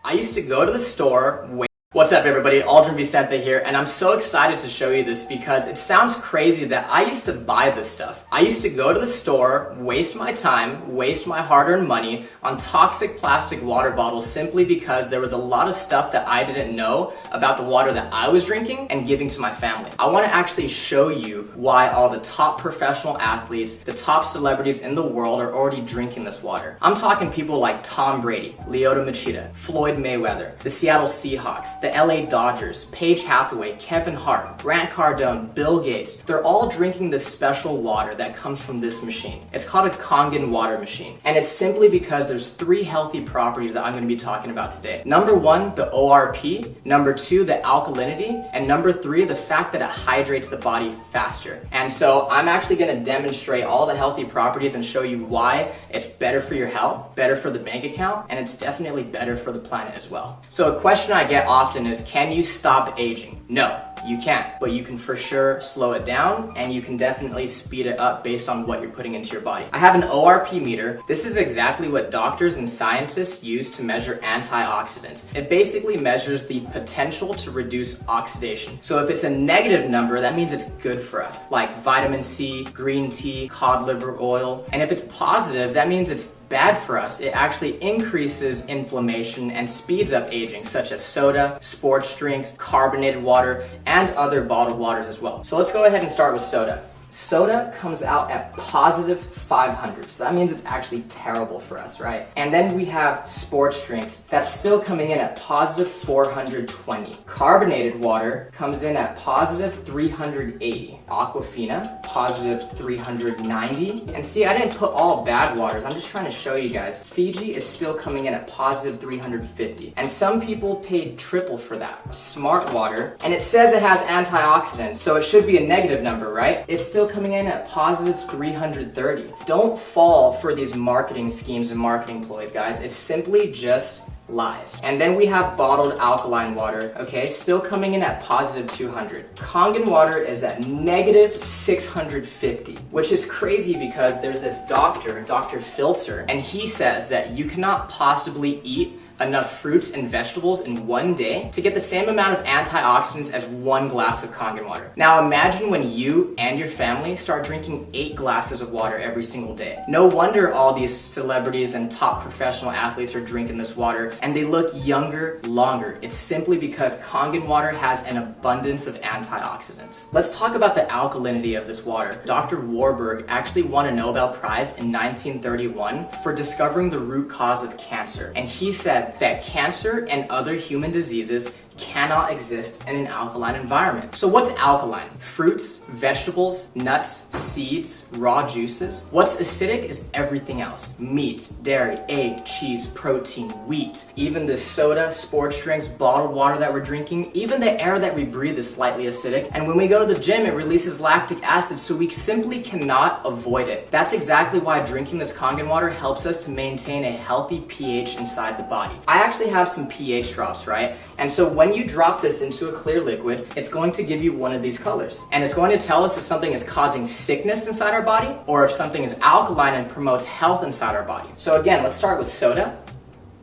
I used to go to the store. What's up everybody, Aldrin Vicente here, and I'm so excited to show you this because it sounds crazy that I used to buy this stuff. I used to go to the store, waste my time, waste my hard-earned money on toxic plastic water bottles simply because there was a lot of stuff that I didn't know about the water that I was drinking and giving to my family. I want to actually show you why all the top professional athletes, the top celebrities in the world are already drinking this water. I'm talking people like Tom Brady, Lyoto Machida, Floyd Mayweather, the Seattle Seahawks, the LA Dodgers, Paige Hathaway, Kevin Hart, Grant Cardone, Bill Gates. They're all drinking this special water that comes from this machine. It's called a Kangen water machine. And it's simply because there's 3 healthy properties that I'm going to be talking about today. Number 1, the ORP. Number 2, the alkalinity. And number 3, the fact that it hydrates the body faster. And so I'm actually going to demonstrate all the healthy properties and show you why it's better for your health, better for the bank account, and it's definitely better for the planet as well. So a question I get often is, can you stop aging? No, you can't, but you can for sure slow it down and you can definitely speed it up based on what you're putting into your body. I have an ORP meter. This is exactly what doctors and scientists use to measure antioxidants. It basically measures the potential to reduce oxidation. So if it's a negative number, that means it's good for us, like vitamin C, green tea, cod liver oil. And if it's positive, that means it's bad for us. It actually increases inflammation and speeds up aging, such as soda, sports drinks, carbonated water, and other bottled waters as well. So let's go ahead and start with soda. Soda comes out at positive 500, so that means it's actually terrible for us, right? And then we have sports drinks that's still coming in at positive 420. Carbonated water comes in at positive 380. Aquafina, positive 390. And see, I didn't put all bad waters, I'm just trying to show you guys. Fiji is still coming in at positive 350. And some people paid triple for that. Smart water, and it says it has antioxidants, so it should be a negative number, right? It's still coming in at positive 330. Don't fall for these marketing schemes and marketing ploys, guys. It's simply just lies. And then we have bottled alkaline water, okay, still coming in at positive 200. Kangen water is at negative 650, which is crazy because there's this doctor, Dr. Filter, and he says that you cannot possibly eat enough fruits and vegetables in one day to get the same amount of antioxidants as 1 glass of Kangen water. Now imagine when you and your family start drinking 8 glasses of water every single day. No wonder all these celebrities and top professional athletes are drinking this water and they look younger longer. It's simply because Kangen water has an abundance of antioxidants. Let's talk about the alkalinity of this water. Dr. Warburg actually won a Nobel Prize in 1931 for discovering the root cause of cancer, and he said that cancer and other human diseases cannot exist in an alkaline environment. So what's alkaline? Fruits, vegetables, nuts, seeds, raw juices. What's acidic is everything else. Meat, dairy, egg, cheese, protein, wheat. Even the soda, sports drinks, bottled water that we're drinking, even the air that we breathe is slightly acidic. And when we go to the gym, it releases lactic acid, so we simply cannot avoid it. That's exactly why drinking this Kangen water helps us to maintain a healthy pH inside the body. I actually have some pH drops, right? And so when you drop this into a clear liquid, it's going to give you one of these colors. And it's going to tell us if something is causing sickness inside our body or if something is alkaline and promotes health inside our body. So again, let's start with soda,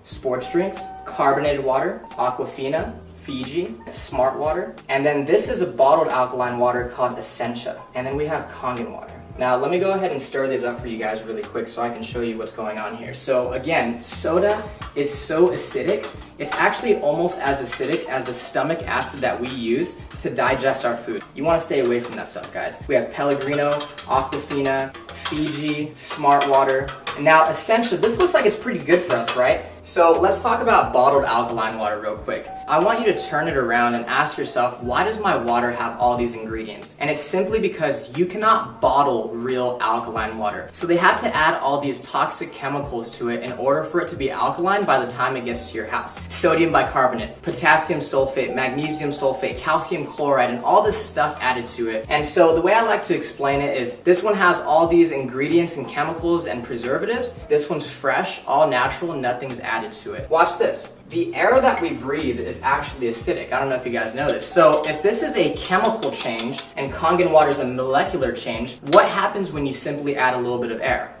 sports drinks, carbonated water, Aquafina, Fiji, Smart water. And then this is a bottled alkaline water called Essentia. And then we have Kangen water. Now let me go ahead and stir these up for you guys really quick so I can show you what's going on here. So again, soda is so acidic, it's actually almost as acidic as the stomach acid that we use to digest our food. You want to stay away from that stuff, guys. We have Pellegrino, Aquafina, Fiji, Smart water, and now Essentia. This looks like it's pretty good for us, right? So let's talk about bottled alkaline water real quick. I want you to turn it around and ask yourself, why does my water have all these ingredients? And it's simply because you cannot bottle real alkaline water. So they had to add all these toxic chemicals to it in order for it to be alkaline by the time it gets to your house. Sodium bicarbonate, potassium sulfate, magnesium sulfate, calcium chloride, and all this stuff added to it. And so the way I like to explain it is this one has all these ingredients and chemicals and preservatives. This one's fresh, all natural, and nothing's added to it. Watch this. The air that we breathe is actually acidic. I don't know if you guys know this. So if this is a chemical change and Kangen water is a molecular change, what happens when you simply add a little bit of air?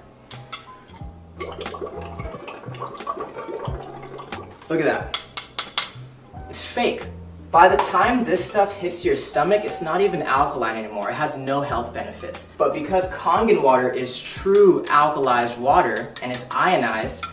Look at that. It's fake. By the time this stuff hits your stomach, it's not even alkaline anymore. It has no health benefits. But because Kangen water is true alkalized water and it's ionized,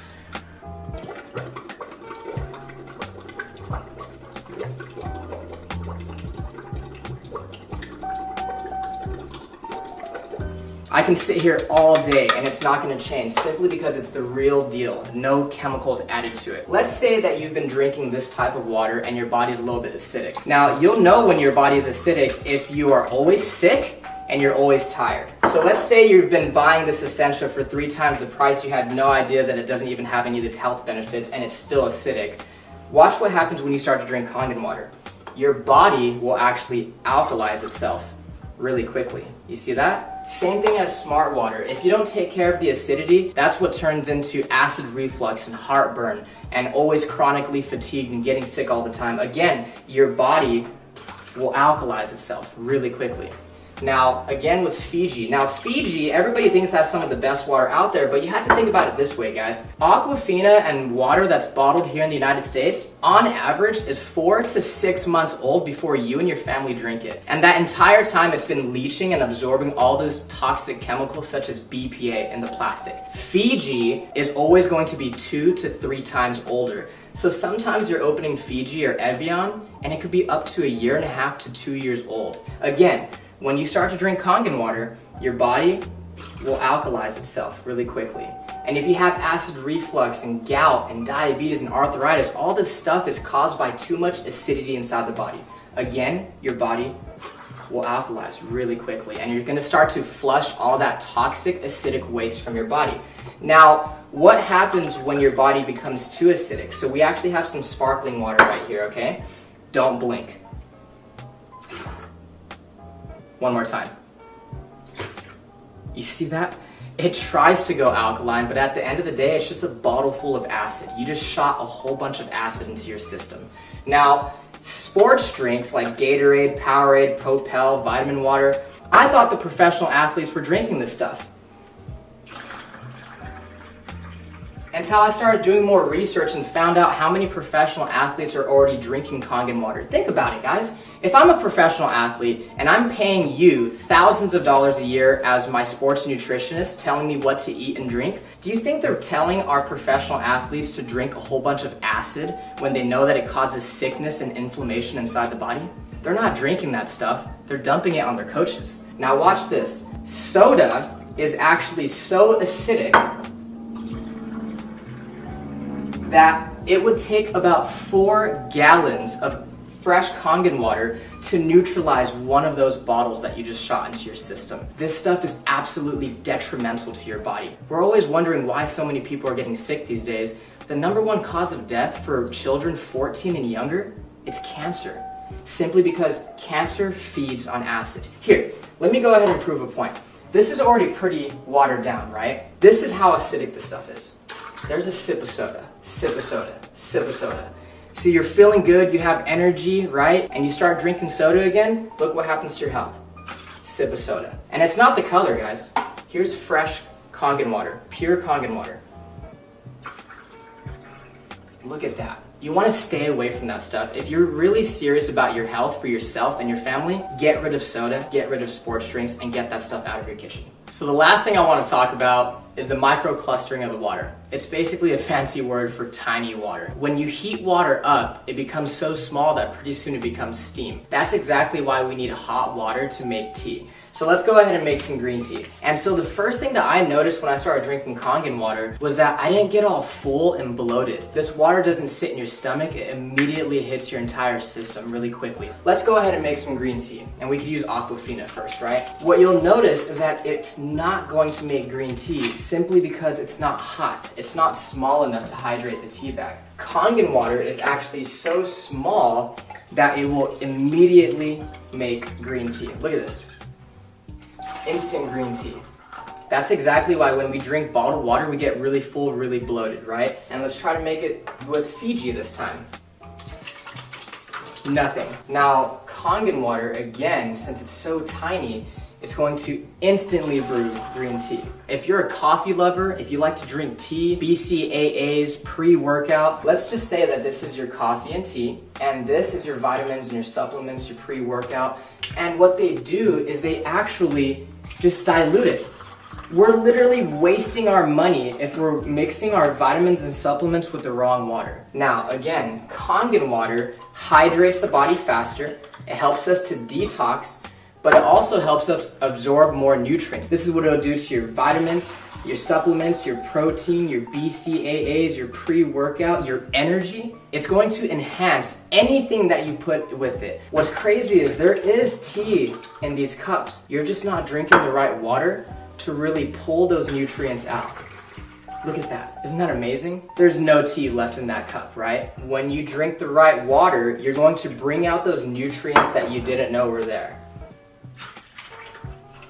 I can sit here all day and it's not going to change simply because it's the real deal. No chemicals added to it. Let's say that you've been drinking this type of water and your body's a little bit acidic. Now, you'll know when your body is acidic if you are always sick and you're always tired. So let's say you've been buying this Essentia for 3 times the price. You had no idea that it doesn't even have any of these health benefits and it's still acidic. Watch what happens when you start to drink Kangen water. Your body will actually alkalize itself really quickly. You see that? Same thing as smart water. If you don't take care of the acidity, that's what turns into acid reflux and heartburn and always chronically fatigued and getting sick all the time. Again, your body will alkalize itself really quickly. Now, again with Fiji. Now, Fiji, everybody thinks that's some of the best water out there, but you have to think about it this way, guys. Aquafina and water that's bottled here in the United States, on average, is 4 to 6 months old before you and your family drink it. And that entire time, it's been leaching and absorbing all those toxic chemicals such as BPA in the plastic. Fiji is always going to be 2 to 3 times older. So sometimes you're opening Fiji or Evian, and it could be up to 1.5 to 2 years old. Again, when you start to drink Kangen water, your body will alkalize itself really quickly. And if you have acid reflux and gout and diabetes and arthritis, all this stuff is caused by too much acidity inside the body. Again, your body will alkalize really quickly and you're gonna start to flush all that toxic acidic waste from your body. Now, what happens when your body becomes too acidic? So we actually have some sparkling water right here, okay? Don't blink. One more time. You see that? It tries to go alkaline, but at the end of the day, it's just a bottle full of acid. You just shot a whole bunch of acid into your system. Now, sports drinks like Gatorade, Powerade, Propel, vitamin water, I thought the professional athletes were drinking this stuff. Until I started doing more research and found out how many professional athletes are already drinking Kangen water. Think about it, guys. If I'm a professional athlete and I'm paying you thousands of dollars a year as my sports nutritionist telling me what to eat and drink, do you think they're telling our professional athletes to drink a whole bunch of acid when they know that it causes sickness and inflammation inside the body? They're not drinking that stuff. They're dumping it on their coaches. Now watch this. Soda is actually so acidic that it would take about 4 gallons of fresh Kangen water to neutralize one of those bottles that you just shot into your system. This stuff is absolutely detrimental to your body. We're always wondering why so many people are getting sick these days. The #1 cause of death for children 14 and younger, it's cancer. Simply because cancer feeds on acid. Here, let me go ahead and prove a point. This is already pretty watered down, right? This is how acidic this stuff is. There's a sip of soda, sip of soda, sip of soda. So you're feeling good, you have energy, right? And you start drinking soda again, look what happens to your health. Sip of soda. And it's not the color, guys. Here's fresh Kangen water, pure Kangen water. Look at that. You want to stay away from that stuff. If you're really serious about your health for yourself and your family, get rid of soda, get rid of sports drinks, and get that stuff out of your kitchen. So the last thing I want to talk about is the microclustering of the water. It's basically a fancy word for tiny water. When you heat water up, it becomes so small that pretty soon it becomes steam. That's exactly why we need hot water to make tea. So let's go ahead and make some green tea. And so the first thing that I noticed when I started drinking Kangen water was that I didn't get all full and bloated. This water doesn't sit in your stomach, it immediately hits your entire system really quickly. Let's go ahead and make some green tea. And we could use Aquafina first, right? What you'll notice is that it's not going to make green tea simply because it's not hot. It's not small enough to hydrate the tea bag. Kangen water is actually so small that it will immediately make green tea. Look at this. Instant green tea. That's exactly why when we drink bottled water, we get really full, really bloated, right? And let's try to make it with Fiji this time. Nothing. Now, Kangen water, again, since it's so tiny, it's going to instantly brew green tea. If you're a coffee lover, if you like to drink tea, BCAAs, pre-workout, let's just say that this is your coffee and tea, and this is your vitamins and your supplements, your pre-workout, and what they do is they actually just dilute it. We're literally wasting our money if we're mixing our vitamins and supplements with the wrong water. Now, again, Kangen water hydrates the body faster, it helps us to detox, but it also helps us absorb more nutrients. This is what it'll do to your vitamins, your supplements, your protein, your BCAAs, your pre-workout, your energy. It's going to enhance anything that you put with it. What's crazy is there is tea in these cups. You're just not drinking the right water to really pull those nutrients out. Look at that. Isn't that amazing? There's no tea left in that cup, right? When you drink the right water, you're going to bring out those nutrients that you didn't know were there.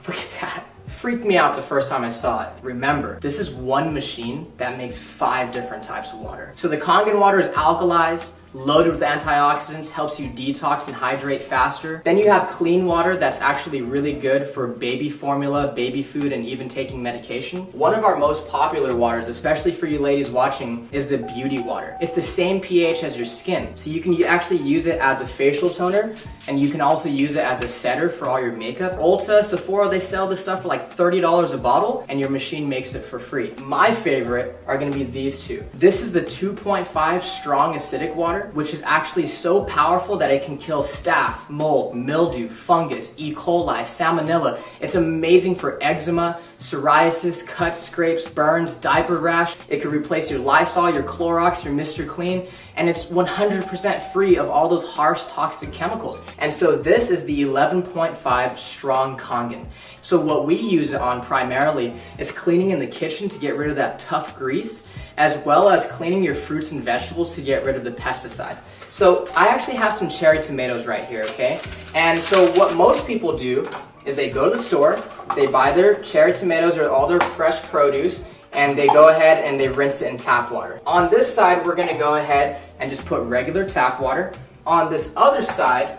Look at that. Freaked me out the first time I saw it. Remember, this is one machine that makes 5 different types of water. So the Kangen water is alkalized, loaded with antioxidants, helps you detox and hydrate faster. Then you have clean water that's actually really good for baby formula, baby food, and even taking medication. One of our most popular waters, especially for you ladies watching, is the beauty water. It's the same pH as your skin, so you can actually use it as a facial toner, and you can also use it as a setter for all your makeup. Ulta, Sephora, they sell this stuff for like $30 a bottle, and your machine makes it for free. My favorite are gonna be these two. This is the 2.5 strong acidic water, which is actually so powerful that it can kill staph, mold, mildew, fungus, E. coli, salmonella. It's amazing for eczema, psoriasis, cuts, scrapes, burns, diaper rash. It could replace your Lysol, your Clorox, your Mr. Clean, and it's 100% free of all those harsh toxic chemicals. And so this is the 11.5 strong Kangen. So what we use it on primarily is cleaning in the kitchen to get rid of that tough grease, as well as cleaning your fruits and vegetables to get rid of the pesticides. So I actually have some cherry tomatoes right here, okay? And so what most people do is they go to the store, they buy their cherry tomatoes or all their fresh produce, and they go ahead and they rinse it in tap water. On this side, we're gonna go ahead and just put regular tap water. On this other side,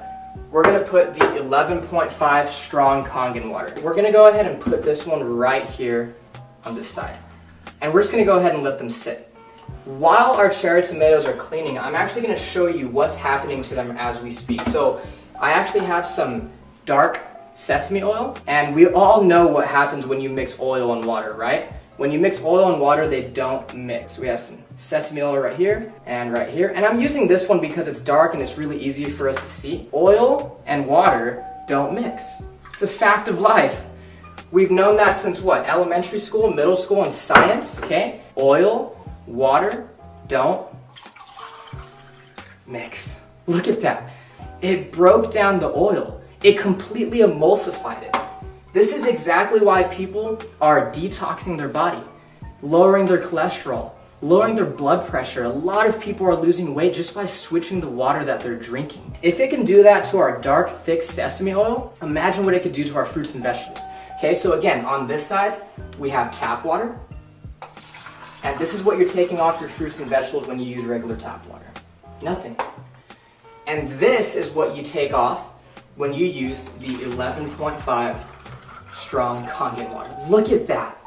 we're gonna put the 11.5 strong Kangen water. We're gonna go ahead and put this one right here on this side. And we're just gonna go ahead and let them sit. While our cherry tomatoes are cleaning, I'm actually gonna show you what's happening to them as we speak. So I actually have some dark sesame oil, and we all know what happens when you mix oil and water, right? When you mix oil and water, they don't mix. We have some sesame oil right here and right here. And I'm using this one because it's dark and it's really easy for us to see. Oil and water don't mix. It's a fact of life. We've known that since what? Elementary school, middle school, and science, okay? Oil, water, don't mix. Look at that. It broke down the oil. It completely emulsified it. This is exactly why people are detoxing their body, lowering their cholesterol, lowering their blood pressure. A lot of people are losing weight just by switching the water that they're drinking. If it can do that to our dark, thick sesame oil, imagine what it could do to our fruits and vegetables. Okay, so again, on this side, we have tap water. And this is what you're taking off your fruits and vegetables when you use regular tap water. Nothing. And this is what you take off when you use the 11.5 strong Kangen water. Look at that.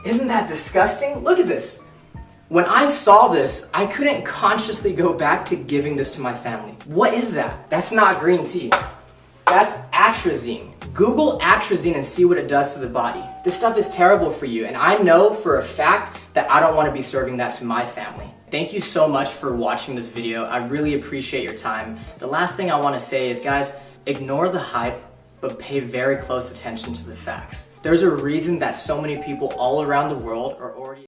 Isn't that disgusting? Look at this. When I saw this, I couldn't consciously go back to giving this to my family. What is that? That's not green tea. That's atrazine. Google atrazine and see what it does to the body. This stuff is terrible for you, and I know for a fact that I don't want to be serving that to my family. Thank you so much for watching this video. I really appreciate your time. The last thing I want to say is, guys, ignore the hype, but pay very close attention to the facts. There's a reason that so many people all around the world are already